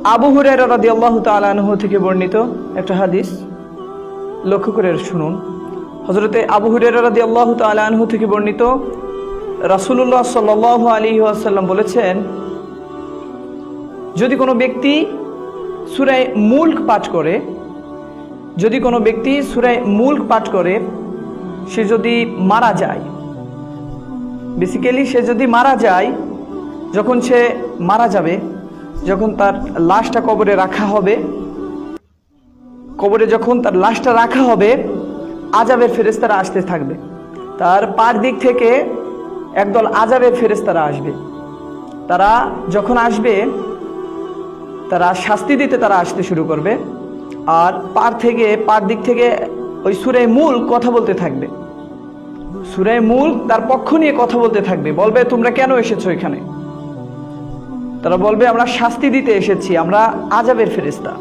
আবু হুরায়রা রাদিয়াল্লাহু তাআলা আনহু থেকে বর্ণিত একটা হাদিস, লক্ষ্য করে শুনুন। হযরতে আবু হুরায়রা রাদিয়াল্লাহু তাআলা আনহু থেকে বর্ণিত, রাসূলুল্লাহ সাল্লাল্লাহু আলাইহি ওয়াসাল্লাম বলেছেন, যদি কোনো ব্যক্তি সূরা মুলক পাঠ করে, সে যদি মারা যায়, বেসিক্যালি সে যদি মারা যায়, যখন সে মারা যাবে, যখন তার লাশটা কবরে রাখা হবে, যখন তার লাশটা রাখা হবে, আযাবের ফেরেশতারা আসতে থাকবে। তার পার দিক থেকে একদল আযাবের ফেরেশতারা আসবে। তারা যখন আসবে, তারা শাস্তি দিতে আসতে শুরু করবে। আর পার দিক থেকে ওই সূরা মুলক কথা বলতে থাকবে। সূরা মুলক তার পক্ষ নিয়ে কথা বলতে থাকবে, বলবে, তোমরা কেন এসেছো এখানে? তারা বলবে, আমরা শাস্তি দিতে এসেছি, আমরা আযাবের ফেরেশতা,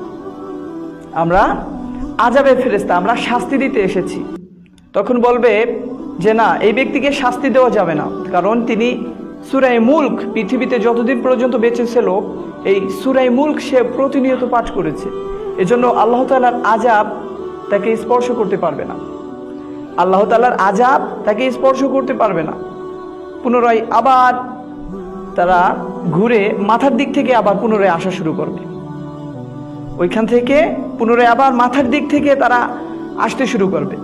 আমরা শাস্তি দিতে এসেছি। তখন বলবে যে না, এই ব্যক্তিকে শাস্তি দেওয়া যাবে না, কারণ তিনি সূরা মুলক পৃথিবীতে যতদিন পর্যন্ত বেঁচে ছিল, এই সূরা মুলক সে প্রতিনিয়ত পাঠ করেছে। এজন্য আল্লাহ তাআলার আযাব তাকে স্পর্শ করতে পারবে না। পুনরায় আবার তারা ঘুরে মাথার দিক থেকে আবার পুনরায় আসা শুরু করবে। ওইখান থেকে পুনরায় আবার মাথার দিক থেকে তারা আসতে শুরু করবে।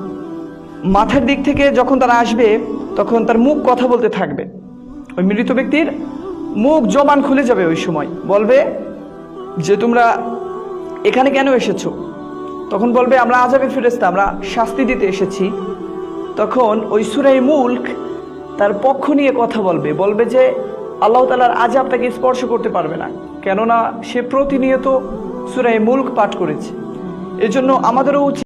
মাথার দিক থেকে যখন তারা আসবে, তখন তার মুখ কথা বলতে থাকবে। ওই মৃত ব্যক্তির মুখ, জবান খুলে যাবে। ওই সময় বলবে যে, তোমরা এখানে কেন এসেছো? তখন বলবে, আমরা আযাবের ফেরেশতা, আমরা শাস্তি দিতে এসেছি। তখন ওই সূরা মুলক তার পক্ষ নিয়ে কথা বলবে যে আল্লাহ তাআলার আযাব তাকে স্পর্শ করতে পারবে না, কেননা সে প্রতিনিয়ত সূরা মুলক পাঠ করেছে। এজন্য আমাদেরও উচিত